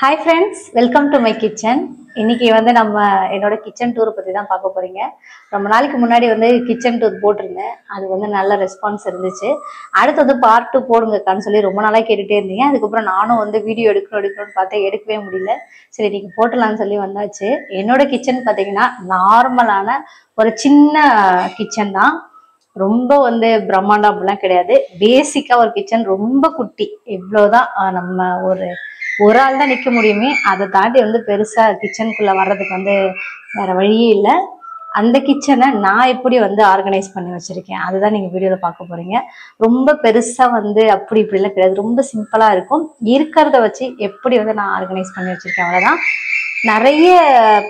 Hi friends, welcome to my kitchen. இன்னைக்கு வந்து நம்ம என்னோட கிச்சன் டூர் பத்தி தான் பார்க்க போறீங்க. ரொம்ப நாளைக்கு முன்னாடி வந்து கிச்சன் டூர் போட்டிருந்தேன். அது வந்து நல்ல ரெஸ்பான்ஸ் இருந்துச்சு. அடுத்து பார்ட் 2 போடுங்கக்கான்னு சொல்லி ரொம்ப நாளா கேட்டுட்டே இருந்தீங்க. அதுக்கப்புறம் நானும் வந்து வீடியோ எடுக்கணும்னு பார்த்தேன், எடுக்கவே முடியல. சரி இன்னைக்கு போட்டலாம்னு சொல்லி வந்தாச்சு. என்னோட கிச்சன் பார்த்தீங்கன்னா நார்மலான ஒரு சின்ன கிச்சன் தான். ரொம்ப வந்து பிரம்மாண்டம் அப்படிலாம் கிடையாது. பேசிக்கா ஒரு கிச்சன், ரொம்ப குட்டி. இவ்வளவுதான். நம்ம ஒரு ஆள் தான் நிக்க முடியுமே. அதை தாண்டி வந்து பெருசா கிச்சனுக்குள்ள வர்றதுக்கு வந்து வேற வழியே இல்லை. அந்த கிச்சனை நான் எப்படி வந்து ஆர்கனைஸ் பண்ணி வச்சிருக்கேன் அதுதான் நீங்க வீடியோல பார்க்க போறீங்க. ரொம்ப பெருசா வந்து அப்படி இப்படிலாம் கிடையாது. ரொம்ப சிம்பிளா இருக்கும். இருக்கிறத வச்சு எப்படி வந்து நான் ஆர்கனைஸ் பண்ணி வச்சிருக்கேன் அவ்வளவுதான். நிறைய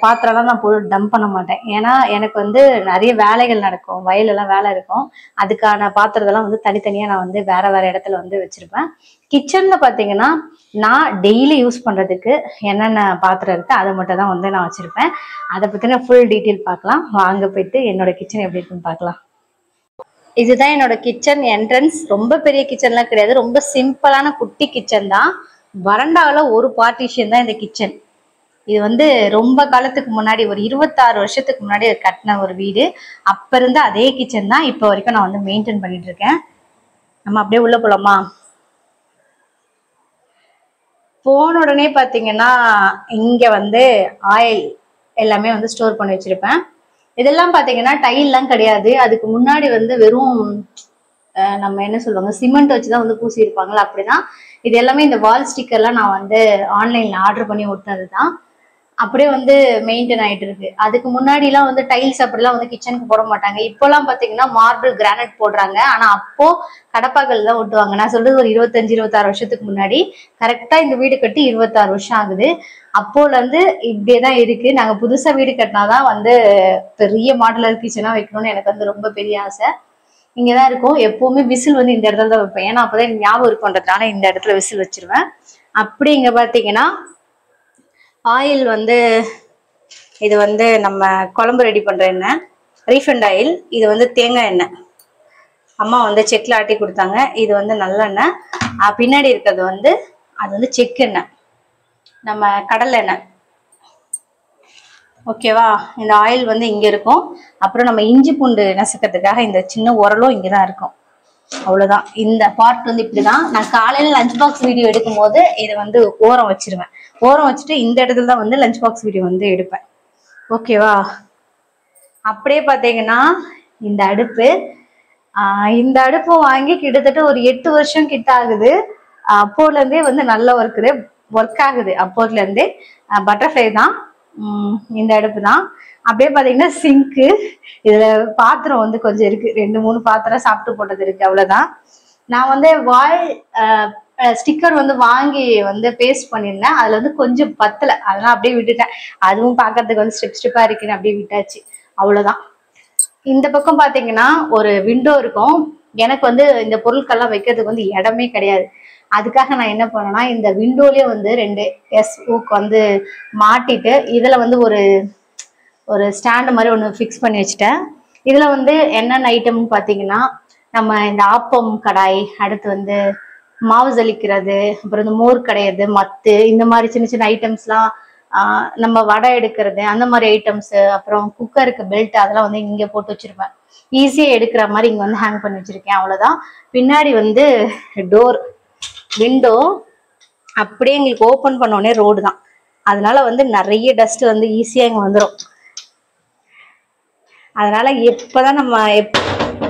பாத்திரம்லாம் நான் போட்டு டம்ப் பண்ண மாட்டேன். ஏன்னா எனக்கு வந்து நிறைய வேலைகள் நடக்கும், வயலெல்லாம் வேலை இருக்கும். அதுக்கான பாத்திரத்தெல்லாம் வந்து தனித்தனியா நான் வந்து வேற வேற இடத்துல வந்து வச்சிருப்பேன். கிச்சன்ல பாத்தீங்கன்னா நான் டெய்லி யூஸ் பண்றதுக்கு என்னென்ன பாத்திரம் இருக்கு அதை மட்டும் தான் வந்து நான் வச்சிருப்பேன். அதை பத்தின ஃபுல் டீட்டெயில் பார்க்கலாம். வாங்க போயிட்டு என்னோட கிச்சன் எப்படி இருக்குன்னு பார்க்கலாம். இதுதான் என்னோட கிச்சன் என்ட்ரன்ஸ். ரொம்ப பெரிய கிச்சன்லாம் கிடையாது, ரொம்ப சிம்பிளான குட்டி கிச்சன் தான். வறண்டாவில் ஒரு பார்ட்டிஷன் தான் இந்த கிச்சன். இது வந்து ரொம்ப காலத்துக்கு முன்னாடி, ஒரு 26 வருஷத்துக்கு முன்னாடி கட்டின ஒரு வீடு. அப்ப இருந்து அதே கிச்சன் தான் இப்போ வரைக்கும் நான் வந்து மெயின்டைன் பண்ணிட்டு இருக்கேன். நம்ம அப்படியே உள்ள போலாமா? போன உடனே பாத்தீங்கன்னா இங்க வந்து ஆயில் எல்லாமே வந்து ஸ்டோர் பண்ணி வச்சிருப்பேன். இதெல்லாம் பாத்தீங்கன்னா டைல்லாம் கிடையாது. அதுக்கு முன்னாடி வந்து வெறும் நம்ம என்ன சொல்லுவாங்க, சிமெண்ட் வச்சுதான் வந்து பூசி இருப்பாங்களா, அப்படிதான். இது எல்லாமே இந்த வால் ஸ்டிக்கர்லாம் நான் வந்து ஆன்லைன்ல ஆர்டர் பண்ணி ஒட்டினதுதான். அப்படியே வந்து மெயின்டைன் ஆயிட்டு இருக்கு. அதுக்கு முன்னாடி எல்லாம் வந்து டைல்ஸ் அப்படிலாம் வந்து கிச்சனுக்கு போட மாட்டாங்க. இப்போலாம் பாத்தீங்கன்னா மார்பிள் கிரானைட் போடுறாங்க. ஆனா அப்போ கடப்பாக்கல் தான் ஒட்டுவாங்க. நான் சொல்றது ஒரு 25-26 வருஷத்துக்கு முன்னாடி. கரெக்டா இந்த வீடு கட்டி 26 வருஷம் ஆகுது. அப்போல இருந்து இப்படியேதான் இருக்கு. நாங்க புதுசா வீடு கட்டினாதான் வந்து பெரிய மாடுலர் கிச்சனா வைக்கணும்னு எனக்கு வந்து ரொம்ப பெரிய ஆசை. இங்கதான் இருக்கும். எப்பவுமே விசில் வந்து இந்த இடத்துல தான் வைப்பேன். ஏன்னா அப்பதான் எனக்கு ஞாபகம் இருக்கும்ன்றதுனால இந்த இடத்துல விசில் வச்சிருவேன். அப்படி இங்க பாத்தீங்கன்னா ஆயில் வந்து, இது வந்து நம்ம குழம்பு ரெடி பண்ற எண்ணெய், ரீஃபைண்ட் ஆயில். இது வந்து தேங்காய் எண்ணெய், அம்மா வந்து செக்ல ஆட்டி கொடுத்தாங்க. இது வந்து நல்லெண்ணெய். பின்னாடி இருக்கிறது வந்து அது வந்து செக்கெண்ணெய், நம்ம கடலை எண்ணெய். ஓகேவா? இந்த ஆயில் வந்து இங்க இருக்கும். அப்புறம் நம்ம இஞ்சி பூண்டு நசுக்கிறதுக்காக இந்த சின்ன உரலும் இங்கதான் இருக்கும். அவ்வளவுதான். இந்த பார்ட் வந்து இப்படிதான். நான் காலையில லஞ்ச் பாக்ஸ் வீடியோ எடுக்கும் போது இதை வந்து ஓரம் வச்சிருவேன். ஓரம் வச்சுட்டு இந்த இடத்துல தான் வந்து லஞ்ச் பாக்ஸ் வீடியோ வந்து எடுப்பேன். ஓகேவா? அப்படியே பாத்தீங்கன்னா இந்த அடுப்பு, இந்த அடுப்பு வாங்கி கிட்டத்தட்ட ஒரு 8 வருஷம் கிட்ட ஆகுது. அப்போல இருந்தே வந்து நல்ல ஒர்க் ஆகுது. அப்போல இருந்தே பட்டர்ஃப்ளை தான். இந்த அடுப்பு தான். அப்படியே பாத்தீங்கன்னா சிங்க்கு. இதுல பாத்திரம் வந்து கொஞ்சம் இருக்கு, 2-3 பாத்திரம் சாப்பிட்டு போட்டது இருக்கு, அவ்வளவுதான். நான் வந்து வால் ஸ்டிக்கர் வந்து வாங்கி வந்து பேஸ்ட் பண்ணிருந்தேன். அதுல வந்து கொஞ்சம் பத்தல, அதெல்லாம் அப்படியே விட்டுட்டேன். அதுவும் பாக்குறதுக்கு வந்து ஸ்டெப்பா இருக்குன்னு அப்படியே விட்டாச்சு, அவ்வளவுதான். இந்த பக்கம் பாத்தீங்கன்னா ஒரு விண்டோ இருக்கும். எனக்கு வந்து இந்த பொருட்கள்லாம் வைக்கிறதுக்கு வந்து இடமே கிடையாது. அதுக்காக நான் என்ன பண்ணேன்னா இந்த விண்டோலயே வந்து 2 எஸ் ஊக்கு வந்து மாட்டிட்டு இதுல வந்து ஒரு ஸ்டாண்ட் மாதிரி ஒன்று ஃபிக்ஸ் பண்ணி வச்சுட்டேன். இதுல வந்து என்னென்ன ஐட்டம்னு பாத்தீங்கன்னா, நம்ம இந்த ஆப்பம் கடாய், அடுத்து வந்து மாவு ஜலிக்கிறது, அப்புறம் இந்த மோர் கடையிறது, மத்து, இந்த மாதிரி சின்ன சின்ன ஐட்டம்ஸ்லாம், நம்ம வடை எடுக்கிறது, அந்த மாதிரி ஐட்டம்ஸ், அப்புறம் குக்கருக்கு பெல்ட், அதெல்லாம் வந்து இங்க போட்டு வச்சிருப்பேன். ஈஸியா எடுக்கிற மாதிரி இங்க வந்து ஹேங் பண்ணி வச்சிருக்கேன், அவ்வளவுதான். பின்னாடி வந்து டோர், விண்டோ அப்படியே எங்களுக்கு ஓபன் பண்ணோடனே ரோடு தான். அதனால வந்து நிறைய டஸ்ட் வந்து ஈஸியா இங்க வந்துடும். அதனால எப்பதான் நம்ம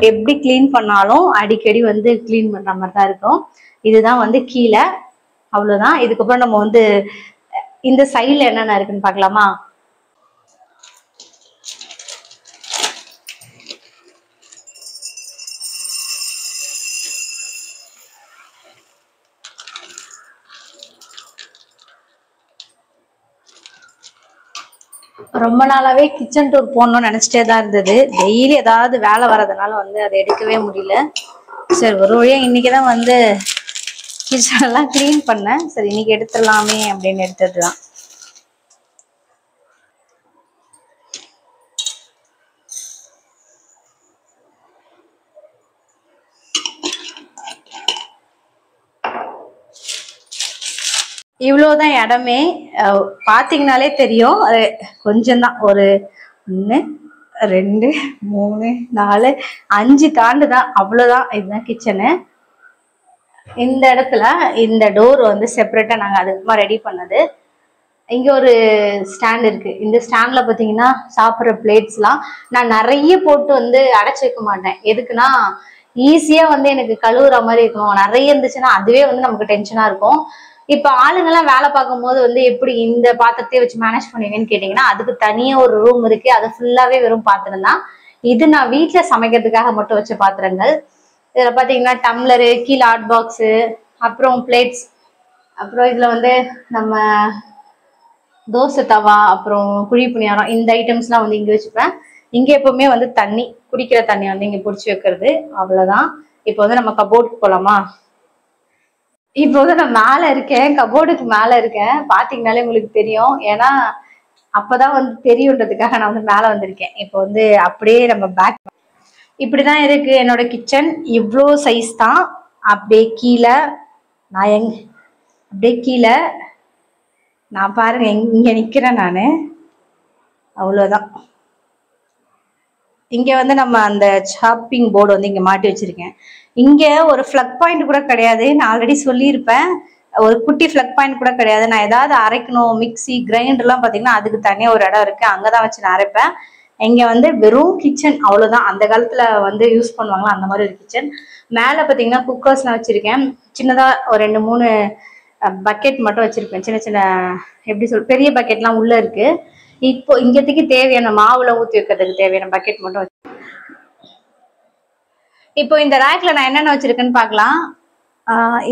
எப்படி கிளீன் பண்ணாலும் அடிக்கடி வந்து கிளீன் பண்ற மாதிரி தான் இருக்கும். இதுதான் வந்து கீழே, அவ்வளவுதான். இதுக்கப்புறம் நம்ம வந்து இந்த சைட்ல என்னென்ன இருக்குன்னு பாக்கலாமா? ரொம்ப நாளாவே கிச்சன் டூர் போகணும்னு நினைச்சிட்டே தான் இருந்தது. டெய்லி ஏதாவது வேலை வர்றதுனால வந்து அதை எடுக்கவே முடியல. சரி, ஒரு வழியா இன்னைக்குதான் வந்து கிச்சன் எல்லாம் கிளீன் பண்ணேன். சரி இன்னைக்கு எடுத்துடலாமே அப்படின்னு எடுத்ததுதான். இவ்வளவுதான் இடமே. பாத்தீங்கன்னாலே தெரியும். அது கொஞ்சம் தான், ஒரு 1 2 3 4 5 தாண்டுதான், அவ்வளவுதான். இதுதான் கிச்சனு. இந்த இடத்துல இந்த டோர் வந்து செப்பரேட்டா நாங்க அதுக்குமா ரெடி பண்ணது. இங்க ஒரு ஸ்டாண்ட் இருக்கு. இந்த ஸ்டாண்ட்ல பாத்தீங்கன்னா சாப்பிட்ற பிளேட்ஸ் எல்லாம் நான் நிறைய போட்டு வந்து அடைச்சு வைக்க மாட்டேன். எதுக்குன்னா ஈஸியா வந்து எனக்கு கழுவுற மாதிரி இருக்கணும். நிறைய இருந்துச்சுன்னா அதுவே வந்து நமக்கு டென்ஷனா இருக்கும். இப்ப ஆளுங்கெல்லாம் வேலை பார்க்கும் போது வந்து எப்படி இந்த பாத்திரத்தையே வச்சு மேனேஜ் பண்ணுவீங்கன்னு கேட்டீங்கன்னா, அதுக்கு தனியா ஒரு ரூம் இருக்கு. அது ஃபுல்லாவே வெறும் பாத்திரம் தான். இது நான் வீட்டுல சமைக்கிறதுக்காக மட்டும் வச்ச பாத்திரங்கள். இதுல பாத்தீங்கன்னா டம்ளரு, கீழே ஹாட் பாக்ஸு, அப்புறம் பிளேட்ஸ், அப்புறம் இதுல வந்து நம்ம தோசை தவா, அப்புறம் குழி புனியாரம், இந்த ஐட்டம்ஸ்லாம் வந்து இங்க வச்சுப்பேன். இங்க எப்பவுமே வந்து தண்ணி, குடிக்கிற தண்ணி வந்து இங்க பிடிச்சி வைக்கிறது. அவ்வளவுதான். இப்போ வந்து நம்ம கபோர்டுக்கு போலாமா? இப்போ வந்து நான் மேல இருக்கேன், கபோர்டுக்கு மேல இருக்கேன். பாத்தீங்கன்னாலே உங்களுக்கு தெரியும். ஏன்னா அப்பதான் வந்து தெரியுன்றதுக்காக நான் வந்து மேல வந்திருக்கேன். இப்போ வந்து அப்படியே நம்ம பேக் இப்படிதான் இருக்கு என்னோட கிச்சன். இவ்வளோ சைஸ் தான். அப்படியே கீழே நான் அப்படியே கீழே நான் பாருங்க இங்க நிக்கிறேன் நானு. அவ்வளவுதான். இங்க வந்து நம்ம அந்த சாப்பிங் போர்டு வந்து இங்க மாட்டி வச்சிருக்கேன். இங்க ஒரு ஃபிளக் பாயிண்ட் கூட கிடையாது. நான் ஆல்ரெடி சொல்லியிருப்பேன், ஒரு குட்டி ஃபிளக் பாயிண்ட் கூட கிடையாது. நான் ஏதாவது அரைக்கணும், மிக்சி கிரைண்டர் எல்லாம் பாத்தீங்கன்னா அதுக்கு தனியா ஒரு இடம் இருக்கு, அங்கதான் வச்சு நான் அரைப்பேன். இங்க வந்து வெறும் கிச்சன், அவ்வளவுதான். அந்த காலத்துல வந்து யூஸ் பண்ணுவாங்களா அந்த மாதிரி ஒரு கிச்சன். மேல பாத்தீங்கன்னா குக்கர்ஸ் எல்லாம் வச்சிருக்கேன். சின்னதா ஒரு 2 3 பக்கெட் மட்டும் வச்சிருப்பேன். சின்ன சின்ன எப்படி சொல், பெரிய பக்கெட்லாம் உள்ள இருக்கு. இப்போ இங்கத்துக்கு தேவையான மாவுல ஊத்தி வைக்கிறதுக்கு தேவையான பக்கெட் மட்டும் இப்போ இந்த ரேக்ல நான் என்னென்ன வச்சிருக்கேன்னு பாக்கலாம்.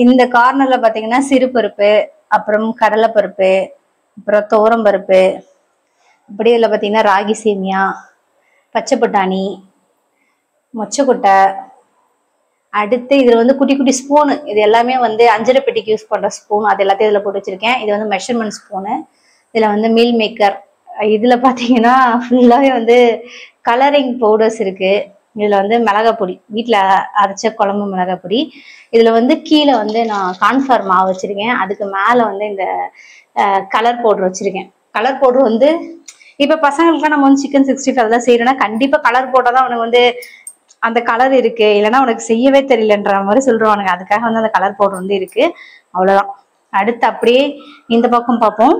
இந்த கார்னர்ல பாத்தீங்கன்னா சிறுபருப்பு, அப்புறம் கடலைப்பருப்பு, அப்புறம் துவரம் பருப்பு, இப்படி இதுல பாத்தீங்கன்னா ராகி சேமியா, பச்சை பட்டாணி, மொச்சக்கொட்டை. அடுத்து இதுல வந்து குட்டி குட்டி ஸ்பூனு, இது எல்லாமே வந்து அஞ்சரை பெட்டிக்கு யூஸ் பண்ற ஸ்பூன். அது எல்லாத்தையும் இதுல போட்டு வச்சிருக்கேன். இது வந்து மெஷர்மெண்ட் ஸ்பூனு. இதுல வந்து மீல் மேக்கர். இதுல பாத்தீங்கன்னா ஃபுல்லாவே வந்து கலரிங் பவுடர்ஸ் இருக்கு. இதுல வந்து மிளகாய் பொடி, வீட்டுல அரைச்ச குழம்பு மிளகாய் பொடி. இதுல வந்து கீழே வந்து நான் கார்ன்ஃபிளவர் மாவு வச்சிருக்கேன். அதுக்கு மேல வந்து இந்த கலர் பவுடர் வச்சிருக்கேன். கலர் பவுடர் வந்து இப்ப பசங்களுக்குலாம் நம்ம வந்து சிக்கன் 65 அதெல்லாம் செய்யறோம்னா கண்டிப்பா கலர் போட்டாதான் அவனுக்கு வந்து அந்த கலர் இருக்கு, இல்லைன்னா உனக்கு செய்யவே தெரியலன்ற மாதிரி சொல்றானுங்க. அதுக்காக வந்து அந்த கலர் பவுடர் வந்து இருக்கு. அவ்வளவுதான். அடுத்து அப்படியே இந்த பக்கம் பார்ப்போம்.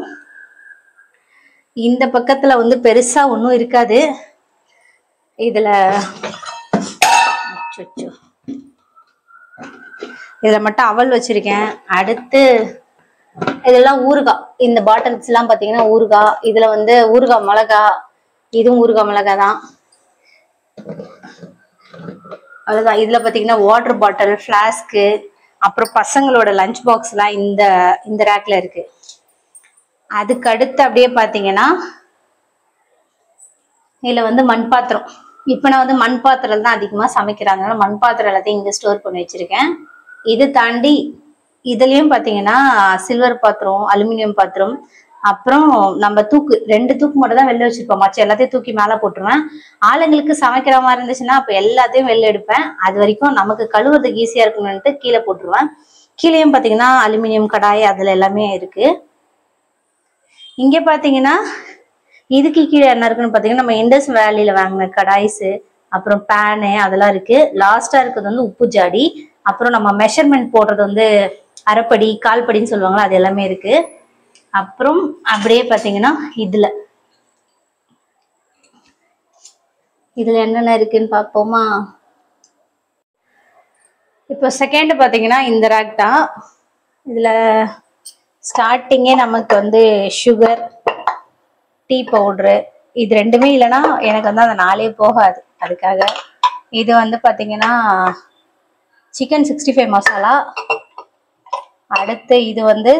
இந்த பக்கத்துல வந்து பெருசா ஒன்றும் இருக்காது. இதுல இதுல மட்டும் அவல் வச்சிருக்கேன். அடுத்து இதெல்லாம் ஊறுகாய். இந்த பாட்டில்ஸ் எல்லாம் பாத்தீங்கன்னா ஊறுகாய். இதுல வந்து ஊறுகாய் மிளகா, இதுவும் ஊறுகாய் மிளகா தான். அவ்வளவுதான். இதுல பாத்தீங்கன்னா வாட்டர் பாட்டில், பிளாஸ்க்கு, அப்புறம் பசங்களோட லஞ்ச் பாக்ஸ் எல்லாம் இந்த ரேக்ல இருக்கு. அதுக்கு அடுத்து அப்படியே பாத்தீங்கன்னா இதுல வந்து மண் பாத்திரம். இப்ப நான் வந்து மண் பாத்திரம் தான் அதிகமா சமைக்கிறாங்க, மண் பாத்திரம் எல்லாத்தையும் இங்க ஸ்டோர் பண்ணி வச்சிருக்கேன். இது தாண்டி இதுலயும் பாத்தீங்கன்னா சில்வர் பாத்திரம், அலுமினியம் பாத்திரம், அப்புறம் நம்ம தூக்கு 2 தூக்கு மட்டும் தான் வெளில வச்சிருப்போம். மச்ச எல்லாத்தையும் தூக்கி மேல போட்டுருவேன். ஆளுங்களுக்கு சமைக்கிற மாதிரி இருந்துச்சுன்னா அப்ப எல்லாத்தையும் வெளில எடுப்பேன். அது வரைக்கும் நமக்கு கழுவுறதுக்கு ஈஸியா இருக்கணும்னுட்டு கீழே போட்டுருவேன். கீழேயும் பாத்தீங்கன்னா அலுமினியம் கடாய் அதுல எல்லாமே இருக்கு. இங்க பாத்தீங்கன்னா இதுக்கு கீழே என்ன இருக்குன்னு பாத்தீங்கன்னா நம்ம இண்டஸ் வேலியில வாங்கின கடாய்ஸ், அப்புறம் பேனு அதெல்லாம் இருக்கு. லாஸ்டா இருக்கிறது வந்து உப்பு ஜாடி, அப்புறம் நம்ம மெஷர்மெண்ட் போடுறது வந்து அரைப்படி கால்படின்னு சொல்லுவாங்களா, அது எல்லாமே இருக்கு. அப்புறம் அப்படியே பாத்தீங்கன்னா இதுல என்னென்ன இருக்குன்னு பார்ப்போமா. இப்போ செகண்ட் பாத்தீங்கன்னா இந்த ரேக் தான். இதுல ஸ்டார்டிங்கே நமக்கு வந்து சுகர், டீ பவுடரு, இது ரெண்டுமே இல்லைன்னா எனக்கு வந்து அந்த நாளே போகாது. அதுக்காக இது வந்து பாத்தீங்கன்னா சிக்கன் 65 மசாலா. அடுத்து இது வந்து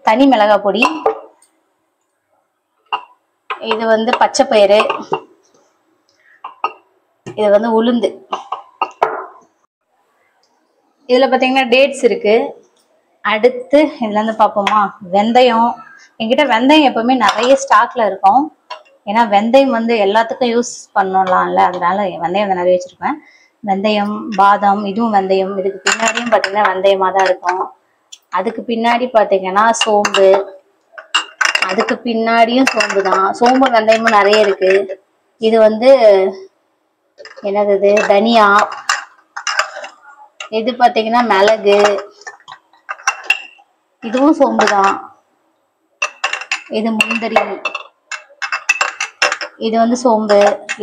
தனி மிளகாய் பொடி. இது வந்து பச்சை பயிறு. இது வந்து உளுந்து. இதுல பாத்தீங்கன்னா டேட்ஸ் இருக்கு. அடுத்து இதுல இருந்து பார்ப்போமா, வெந்தயம். என்கிட்ட வெந்தயம் எப்பவுமே நிறைய ஸ்டாக்ல இருக்கும். ஏன்னா வெந்தயம் வந்து எல்லாத்துக்கும் யூஸ் பண்ணலாம்ல, அதனால வெந்தயம் வந்து நிறைய வச்சிருப்பேன். வெந்தயம், பாதாம், இதுவும் வெந்தயம். இதுக்கு பின்னாடியும் பாத்தீங்கன்னா வெந்தயமா தான் இருக்கும். அதுக்கு பின்னாடி பாத்தீங்கன்னா சோம்பு, அதுக்கு பின்னாடியும் சோம்பு தான். சோம்பு வெந்தயமும் நிறைய இருக்கு. இது வந்து என்னது, தனியா. இது பாத்தீங்கன்னா மிளகு, இதுவும் சோம்பு தான். இது முந்திரி, இது வந்து சோம்பு.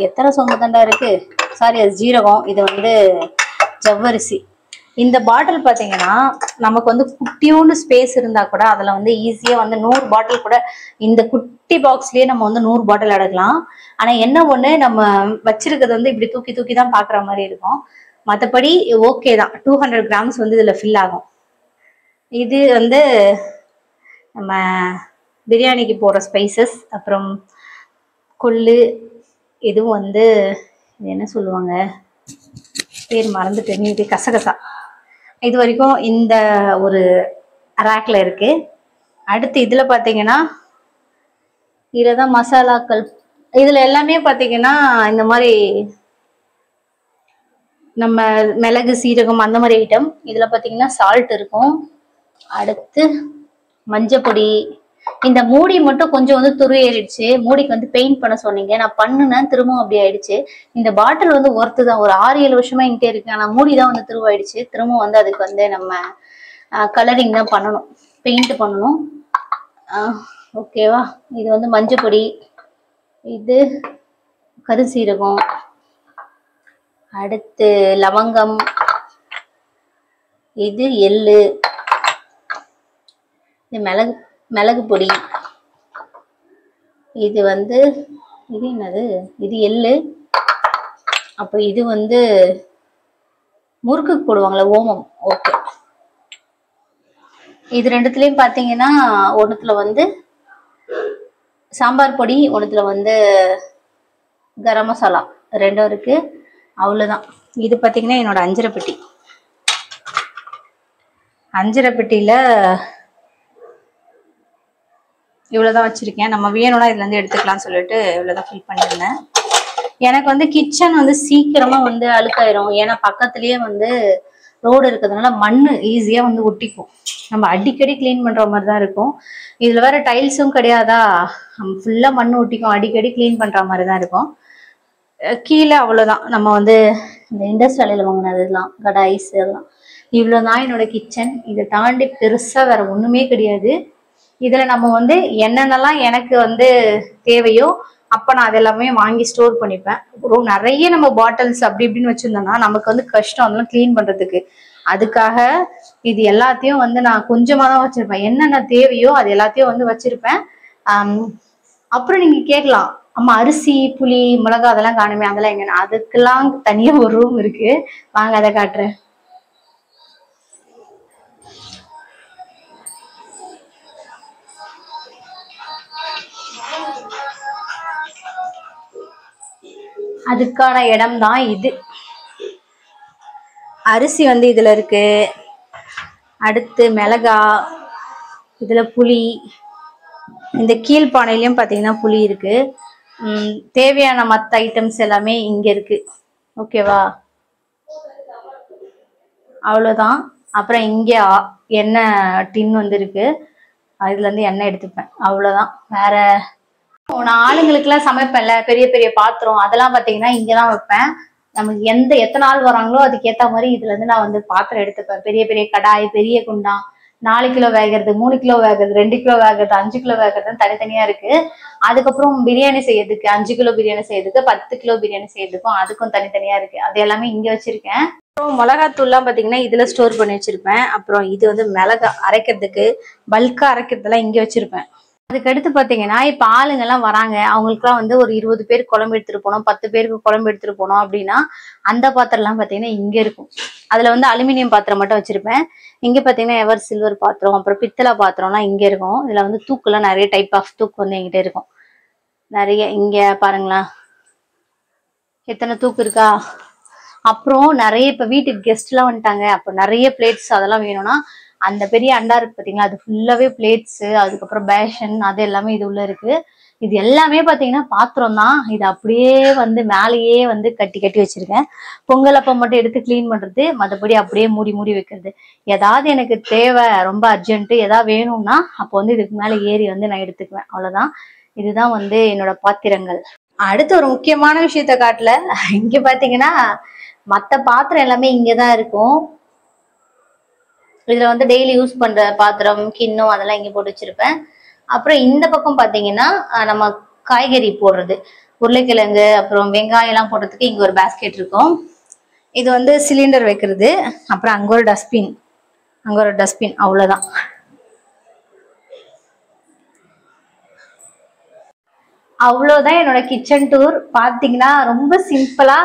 எத்தனை சோம்பு தாண்டா இருக்கு, சாரி அது ஜீரகம். இது வந்து ஜவ்வரிசி. இந்த பாட்டில் பாத்தீங்கன்னா நமக்கு வந்து குட்டியோண்டு ஸ்பேஸ் இருந்தா கூட அதுல வந்து ஈஸியா வந்து 100 பாட்டில் கூட இந்த குட்டி பாக்ஸ்லயே நம்ம வந்து 100 பாட்டில் எடுக்கலாம். ஆனா என்ன ஒண்ணு, நம்ம வச்சிருக்கிறது வந்து இப்படி தூக்கி தூக்கி தான் பாக்குற மாதிரி இருக்கும். மற்றபடி ஓகே தான். 200 கிராம்ஸ் வந்து இதுல ஃபில் ஆகும். இது வந்து நம்ம பிரியாணிக்கு போடுற ஸ்பைசஸ். அப்புறம் கொள்ளு, இதுவும் வந்து என்ன சொல்லுவாங்க, பேர் மறந்துட்டேன், இது கசகசா. இது வரைக்கும் இந்த ஒரு ரேக்ல இருக்கு. அடுத்து இதுல பாத்தீங்கன்னா இதுலதான் மசாலாக்கள். இதுல எல்லாமே பாத்தீங்கன்னா இந்த மாதிரி நம்ம மிளகு, சீரகம் அந்த மாதிரி ஐட்டம். இதுல பாத்தீங்கன்னா சால்ட் இருக்கும். அடுத்து மஞ்சப்பொடி. இந்த மூடி மட்டும் கொஞ்சம் வந்து துரு ஏறிடுச்சு. மூடிக்கு வந்து பெயிண்ட் பண்ண சொன்னீங்க, நான் பண்ணுனேன், திரும்பவும் அப்படி ஆயிடுச்சு. இந்த பாட்டில் வந்து ஒர்த்து தான். ஒரு 6-7 வருஷமா என்கிட்ட இருக்கு. ஆனா மூடி தான் வந்து துருவாயிடுச்சு. திரும்பவும் வந்து அதுக்கு வந்து நம்ம கலரிங் தான் பண்ணணும், பெயிண்ட் பண்ணணும். ஓகேவா. இது வந்து மஞ்சப்பொடி, இது கருசீரகம், அடுத்து லவங்கம், இது எள்ளு, இது மிளகு பொடி, இது வந்து இது என்னது, இது எள்ளு. அப்போ இது வந்து முறுக்கு போடுவாங்களே ஓமம். ஓகே. இது ரெண்டுத்துலயும் பாத்தீங்கன்னா ஒண்ணுத்துல வந்து சாம்பார் பொடி, ஒண்ணுத்துல வந்து கரம் மசாலா, ரெண்டும் இருக்கு. அவ்வளவுதான். இது பாத்தீங்கன்னா என்னோட அஞ்சரை பெட்டி. அஞ்சரை பெட்டியில இவ்வளவுதான் வச்சிருக்கேன். நம்ம வேணும்னா இதுல இருந்து எடுத்துக்கலாம்னு சொல்லிட்டு இவ்வளவுதான் ஃபில் பண்ணிருந்தேன். எனக்கு வந்து கிச்சன் வந்து சீக்கிரமா வந்து அழுக்காயிரும். ஏன்னா பக்கத்துலயே வந்து ரோடு இருக்கிறதுனால மண்ணு ஈஸியா வந்து ஒட்டிக்கும். நம்ம அடிக்கடி கிளீன் பண்ற மாதிரி தான் இருக்கும். இதுல வேற டைல்ஸும் கிடையாதா, ஃபுல்லா மண்ணு ஒட்டிக்கும். அடிக்கடி கிளீன் பண்ற மாதிரி தான் இருக்கும். கீழே அவ்வளவுதான். நம்ம வந்து இந்த இண்டஸ்ட்ரி வேலையில வாங்கினதுலாம் கடாய்ஸ் எல்லாம். இவ்வளவுதான் என்னோட கிச்சன். இதை தாண்டி பெருசா வேற ஒண்ணுமே கிடையாது. இதுல நம்ம வந்து என்னென்னலாம் எனக்கு வந்து தேவையோ அப்ப நான் அதெல்லாமே வாங்கி ஸ்டோர் பண்ணிப்பேன். நிறைய நம்ம பாட்டில்ஸ் அப்படி இப்படின்னு வச்சிருந்தோம்னா நமக்கு வந்து கஷ்டம் அதெல்லாம் கிளீன் பண்றதுக்கு. அதுக்காக இது எல்லாத்தையும் வந்து நான் கொஞ்சமா தான் வச்சிருப்பேன். என்னென்ன தேவையோ அது எல்லாத்தையும் வந்து வச்சிருப்பேன். அப்புறம் நீங்க கேட்கலாம், அம்மா அரிசி, புளி, மிளகா அதெல்லாம் காணுமே, அதெல்லாம் எங்க? அதுக்கெல்லாம் தனியா ஒரு ரூம் இருக்கு, வாங்க அதை காட்டுறேன். அதுக்கான இடம் தான் இது. அரிசி வந்து இதுல இருக்கு. அடுத்து மிளகா, இதுல புளி, இந்த கீழ்பானையிலயும் பாத்தீங்கன்னா புளி இருக்கு. தேவையான மற்ற ஐட்டம்ஸ் எல்லாமே இங்க இருக்கு. ஓகேவா. அவ்வளவுதான். அப்புறம் இங்க எண்ணெய் டின் வந்து இருக்கு, அதுல இருந்து எண்ணெய் எடுத்துப்பேன். அவ்வளவுதான். வேற நான் ஆளுங்களுக்கு எல்லாம் சமைப்பேன்ல, பெரிய பெரிய பாத்திரம் அதெல்லாம் பாத்தீங்கன்னா இங்கதான் வைப்பேன். நமக்கு எத்தனை ஆள் வராங்களோ அதுக்கு ஏத்த மாதிரி இதுல இருந்து நான் வந்து பாத்திரம் எடுத்துப்பேன். பெரிய பெரிய கடாய், பெரிய குண்டான், 4 கிலோ வேகிறது, 3 கிலோ வேகிறது, 2 கிலோ வேகிறது, 5 கிலோ வேகிறதுன்னு தனித்தனியா இருக்கு. அதுக்கப்புறம் பிரியாணி செய்யறதுக்கு 5 கிலோ பிரியாணி செய்யறதுக்கு, 10 கிலோ பிரியாணி செய்யறதுக்கும் அதுக்கும் தனித்தனியா இருக்கு. அது எல்லாமே இங்க வச்சிருக்கேன். அப்புறம் மிளகாத்தூள்லாம் பாத்தீங்கன்னா இதுல ஸ்டோர் பண்ணி வச்சிருப்பேன். அப்புறம் இது வந்து மிளகா அரைக்கிறதுக்கு, பல்கா அரைக்கிறதெல்லாம் இங்க வச்சிருப்பேன். அதுக்கடுத்து பாத்தீங்கன்னா இப்ப ஆளுங்க எல்லாம் வராங்க, அவங்களுக்குலாம் வந்து ஒரு 20 பேருக்கு குழம்பு எடுத்துட்டு போனோம், 10 பேருக்கு குழம்பு எடுத்துட்டு போனோம் அப்படின்னா அந்த பாத்திரம் எல்லாம் பாத்தீங்கன்னா இங்க இருக்கும். அதுல வந்து அலுமினியம் பாத்திரம் மட்டும் வச்சிருப்பேன். இங்க பாத்தீங்கன்னா எவர் சில்வர் பாத்திரம், அப்புறம் பித்தளை பாத்திரம் எல்லாம் இங்க இருக்கும். இதுல வந்து தூக்குலாம் நிறைய டைப் ஆஃப் தூக்கு வந்து எங்கிட்ட இருக்கும் நிறைய. இங்க பாருங்களேன் எத்தனை தூக்கு இருக்கா. அப்புறம் நிறைய இப்ப வீட்டுக்கு கெஸ்ட் எல்லாம் வந்துட்டாங்க, அப்ப நிறைய பிளேட்ஸ் அதெல்லாம் வேணும்னா அந்த பெரிய அண்டா இருக்கு பாத்தீங்களா, அது ஃபுல்லாவே பிளேட்ஸ், அதுக்கப்புறம் பேஷன், அது எல்லாமே இது உள்ள இருக்கு. இது எல்லாமே பாத்தீங்கன்னா பாத்திரம் தான். இது அப்படியே வந்து மேலேயே வந்து கட்டி கட்டி வச்சிருக்கேன். பொங்கல் அப்ப மட்டும் எடுத்து கிளீன் பண்றது, மற்றபடி அப்படியே மூடி மூடி வைக்கிறது. ஏதாவது எனக்கு தேவை, ரொம்ப அர்ஜென்ட் ஏதாவது வேணும்னா அப்போ வந்து இதுக்கு மேல ஏறி வந்து நான் எடுத்துக்குவேன். அவ்வளவுதான். இதுதான் வந்து என்னோட பாத்திரங்கள். அடுத்து ஒரு முக்கியமான விஷயத்த காட்டல. இங்க பாத்தீங்கன்னா மத்த பாத்திரம் எல்லாமே இங்கதான் இருக்கும். இதுல வந்து டெய்லி யூஸ் பண்ற பாத்திரம், கிண்ணம் அதெல்லாம் இங்க போட்டு வச்சிருப்பேன். அப்புறம் இந்த பக்கம் பாத்தீங்கன்னா நம்ம காய்கறி போடுறது, உருளைக்கிழங்கு அப்புறம் வெங்காயம் எல்லாம் போடுறதுக்கு இங்க ஒரு பேஸ்கெட் இருக்கும். இது வந்து சிலிண்டர் வைக்கிறது. அப்புறம் அங்க ஒரு டஸ்ட்பின், அவ்வளவுதான். அவ்வளவுதான் என்னோட கிச்சன் டூர். பாத்தீங்கன்னா ரொம்ப சிம்பிளா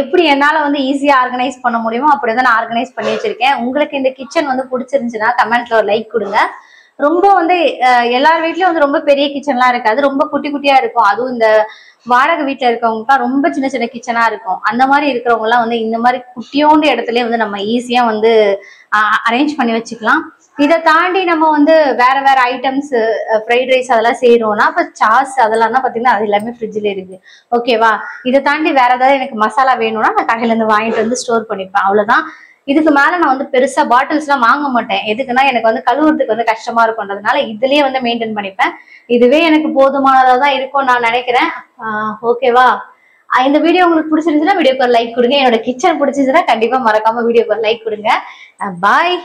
எப்படி என்னால வந்து ஈஸியா ஆர்கனைஸ் பண்ண முடியுமோ அப்படிதான் நான் ஆர்கனைஸ் பண்ணி வச்சிருக்கேன். உங்களுக்கு இந்த கிச்சன் வந்து பிடிச்சிருந்துச்சுன்னா கமெண்ட்ல ஒரு லைக் கொடுங்க. ரொம்ப வந்து எல்லார் வீட்லயும் வந்து ரொம்ப பெரிய கிச்சன்லாம் இருக்காது, ரொம்ப குட்டி குட்டியா இருக்கும். அதுவும் இந்த வாடகை வீட்டுல இருக்கவங்களுக்குலாம் ரொம்ப சின்ன சின்ன கிச்சனா இருக்கும். அந்த மாதிரி இருக்கிறவங்க எல்லாம் வந்து இந்த மாதிரி குட்டியோண்டு இடத்துலயே வந்து நம்ம ஈஸியா வந்து அரேஞ்ச் பண்ணி வச்சுக்கலாம். இதை தாண்டி நம்ம வந்து வேற வேற ஐட்டம்ஸ், ஃப்ரைட் ரைஸ் அதெல்லாம் செய்யறோம்னா இப்ப சாஸ் அதெல்லாம் தான் பாத்தீங்கன்னா அது எல்லாமே ஃப்ரிட்ஜ்ல இருக்கு. ஓகேவா? இதை தாண்டி வேற ஏதாவது எனக்கு மசாலா வேணும்னா நான் கடையில இருந்து வாங்கிட்டு வந்து ஸ்டோர் பண்ணிப்பேன். அவ்வளவுதான். இதுக்கு மேல நான் வந்து பெருசா பாட்டில்ஸ் எல்லாம் வாங்க மாட்டேன். எதுக்குன்னா எனக்கு வந்து கழுவுறதுக்கு வந்து கஷ்டமா இருக்கும்ன்றதுனால இதுலயே வந்து மெயின்டைன் பண்ணிப்பேன். இதுவே எனக்கு போதுமானதா தான் இருக்கும் நான் நினைக்கிறேன். ஓகேவா? இந்த வீடியோ உங்களுக்கு பிடிச்சிருந்துச்சுன்னா வீடியோக்கு ஒரு லைக் கொடுங்க. என்னோட கிச்சன் பிடிச்சிருந்துச்சுன்னா கண்டிப்பா மறக்காம வீடியோக்கு ஒரு லைக் கொடுங்க. பாய்.